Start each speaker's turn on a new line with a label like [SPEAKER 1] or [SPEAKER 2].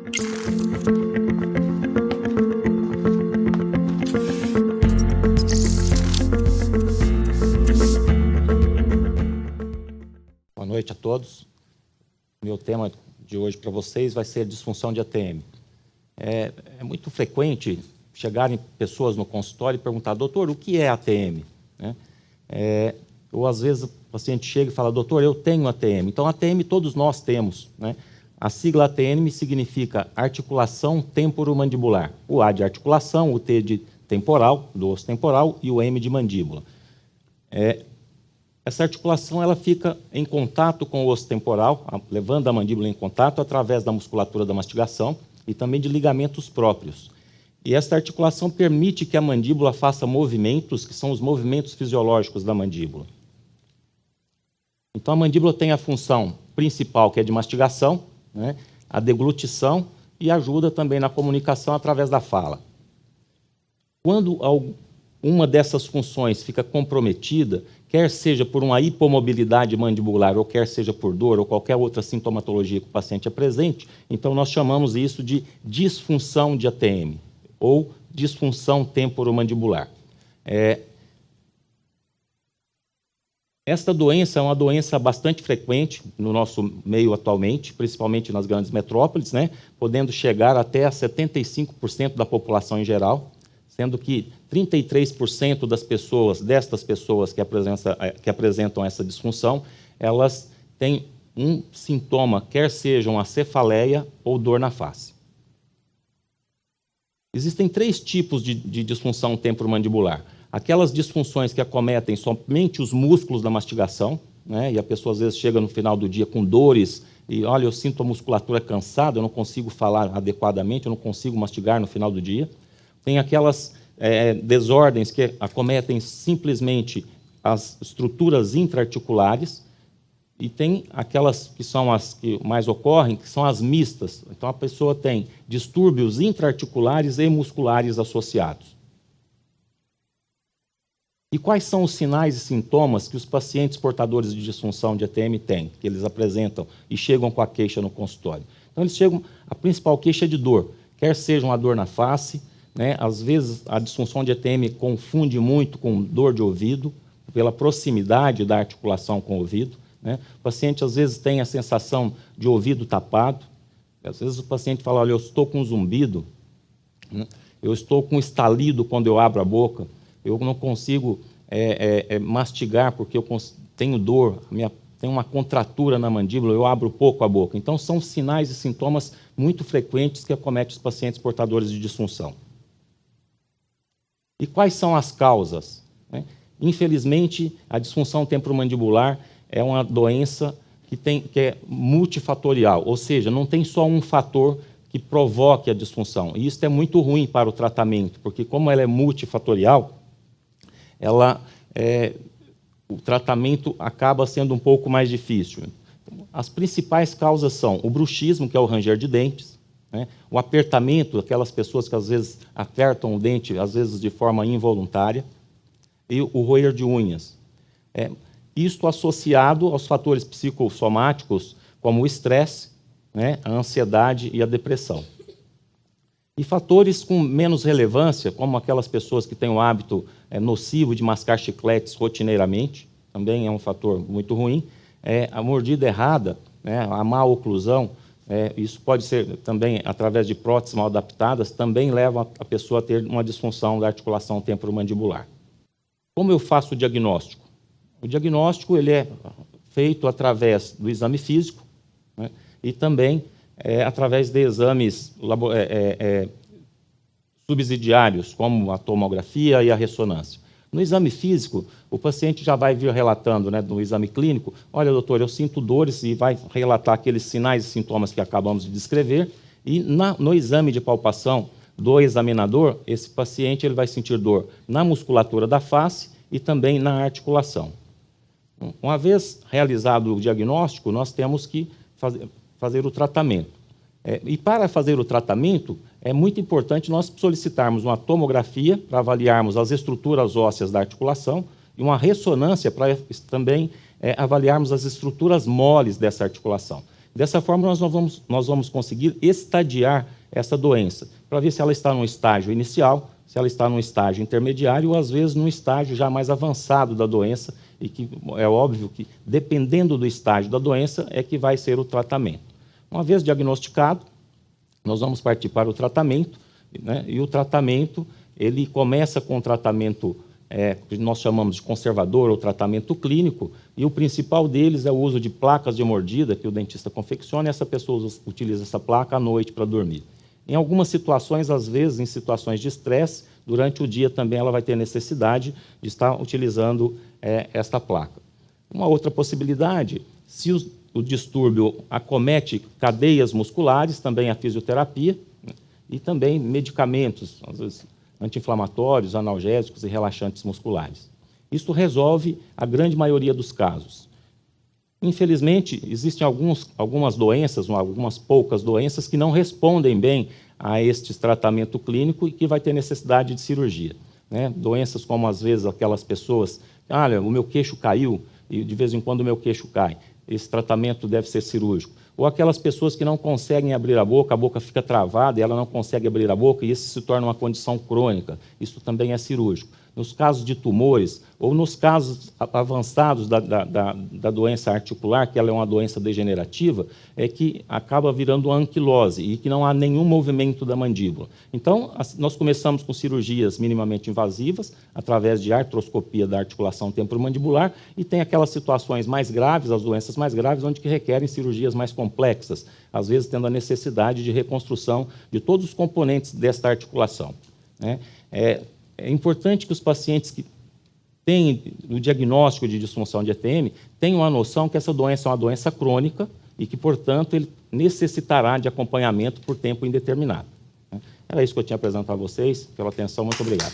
[SPEAKER 1] Boa noite a todos. Meu tema de hoje para vocês vai ser a disfunção de ATM. É muito frequente chegarem pessoas no consultório e perguntar: doutor, o que é ATM? Ou às vezes o paciente chega e fala: doutor, eu tenho ATM. Então, ATM todos nós temos, né? A sigla ATM significa articulação temporomandibular. O A de articulação, o T de temporal, do osso temporal, e o M de mandíbula. Essa articulação ela fica em contato com o osso temporal, levando a mandíbula em contato através da musculatura da mastigação e também de ligamentos próprios. E essa articulação permite que a mandíbula faça movimentos, que são os movimentos fisiológicos da mandíbula. Então, a mandíbula tem a função principal, que é de mastigação, né, a deglutição, e ajuda também na comunicação através da fala. Quando uma dessas funções fica comprometida, quer seja por uma hipomobilidade mandibular, ou quer seja por dor, ou qualquer outra sintomatologia que o paciente apresente, então nós chamamos isso de disfunção de ATM, ou disfunção temporomandibular. Esta doença é uma doença bastante frequente no nosso meio atualmente, principalmente nas grandes metrópoles, né, podendo chegar até a 75% da população em geral, sendo que 33% destas pessoas que apresentam essa disfunção, elas têm um sintoma, quer sejam a cefaleia ou dor na face. Existem 3 tipos de disfunção temporomandibular. Aquelas disfunções que acometem somente os músculos da mastigação, né, e a pessoa às vezes chega no final do dia com dores, e olha, eu sinto a musculatura cansada, eu não consigo falar adequadamente, eu não consigo mastigar no final do dia. Tem aquelas desordens que acometem simplesmente as estruturas intraarticulares, e tem aquelas que são as que mais ocorrem, que são as mistas. Então, a pessoa tem distúrbios intraarticulares e musculares associados. E quais são os sinais e sintomas que os pacientes portadores de disfunção de ATM têm, que eles apresentam e chegam com a queixa no consultório? Então, eles chegam, a principal queixa é de dor, quer seja uma dor na face, né? Às vezes a disfunção de ATM confunde muito com dor de ouvido, pela proximidade da articulação com o ouvido, né? O paciente às vezes tem a sensação de ouvido tapado, às vezes o paciente fala: olha, eu estou com zumbido, né? Eu estou com estalido quando eu abro a boca, eu não consigo mastigar porque eu tenho dor, tenho uma contratura na mandíbula, eu abro pouco a boca. Então, são sinais e sintomas muito frequentes que acometem os pacientes portadores de disfunção. E quais são as causas? Infelizmente, a disfunção temporomandibular é uma doença que é multifatorial, ou seja, não tem só um fator que provoque a disfunção. E isso é muito ruim para o tratamento, porque como ela é multifatorial, o tratamento acaba sendo um pouco mais difícil. As principais causas são o bruxismo, que é o ranger de dentes, né? O apertamento, aquelas pessoas que às vezes apertam o dente, às vezes de forma involuntária, e o roer de unhas. Isto associado aos fatores psicossomáticos, como o estresse, né, a ansiedade e a depressão. E fatores com menos relevância, como aquelas pessoas que têm o hábito nocivo de mascar chicletes rotineiramente, também é um fator muito ruim. A mordida errada, né, a má oclusão, isso pode ser também através de próteses mal adaptadas, também leva a pessoa a ter uma disfunção da articulação temporomandibular. Como eu faço o diagnóstico? O diagnóstico ele é feito através do exame físico, né, e também através de exames subsidiários, como a tomografia e a ressonância. No exame físico, o paciente já vai vir relatando, né, no exame clínico: olha, doutor, eu sinto dores, e vai relatar aqueles sinais e sintomas que acabamos de descrever, e no exame de palpação do examinador, esse paciente ele vai sentir dor na musculatura da face e também na articulação. Uma vez realizado o diagnóstico, nós temos que fazer o tratamento. E para fazer o tratamento, é muito importante nós solicitarmos uma tomografia para avaliarmos as estruturas ósseas da articulação e uma ressonância para também avaliarmos as estruturas moles dessa articulação. Dessa forma, nós vamos conseguir estadiar essa doença, para ver se ela está num estágio inicial, se ela está num estágio intermediário ou, às vezes, num estágio já mais avançado da doença, e que é óbvio que, dependendo do estágio da doença, é que vai ser o tratamento. Uma vez diagnosticado, nós vamos partir para o tratamento, né? E o tratamento, ele começa com um tratamento que nós chamamos de conservador ou tratamento clínico, e o principal deles é o uso de placas de mordida que o dentista confecciona, e essa pessoa utiliza essa placa à noite para dormir. Em algumas situações, às vezes, em situações de estresse, durante o dia também ela vai ter necessidade de estar utilizando esta placa. Uma outra possibilidade, se o distúrbio acomete cadeias musculares, também a fisioterapia, né, e também medicamentos, às vezes anti-inflamatórios, analgésicos e relaxantes musculares. Isso resolve a grande maioria dos casos. Infelizmente, existem algumas doenças, algumas poucas doenças, que não respondem bem a este tratamento clínico e que vai ter necessidade de cirurgia, né? Doenças como, às vezes, aquelas pessoas, olha, o meu queixo caiu e de vez em quando o meu queixo cai, esse tratamento deve ser cirúrgico. Ou aquelas pessoas que não conseguem abrir a boca fica travada e ela não consegue abrir a boca, e isso se torna uma condição crônica, isso também é cirúrgico. Nos casos de tumores, ou nos casos avançados da doença articular, que ela é uma doença degenerativa, é que acaba virando uma anquilose e que não há nenhum movimento da mandíbula. Então, nós começamos com cirurgias minimamente invasivas, através de artroscopia da articulação temporomandibular, e tem aquelas situações mais graves, as doenças mais graves, onde que requerem cirurgias mais complexas, às vezes tendo a necessidade de reconstrução de todos os componentes desta articulação, né? É importante que os pacientes que têm o diagnóstico de disfunção de ETM tenham a noção que essa doença é uma doença crônica e que, portanto, ele necessitará de acompanhamento por tempo indeterminado. Era isso que eu tinha apresentado a vocês. Pela atenção, muito obrigado.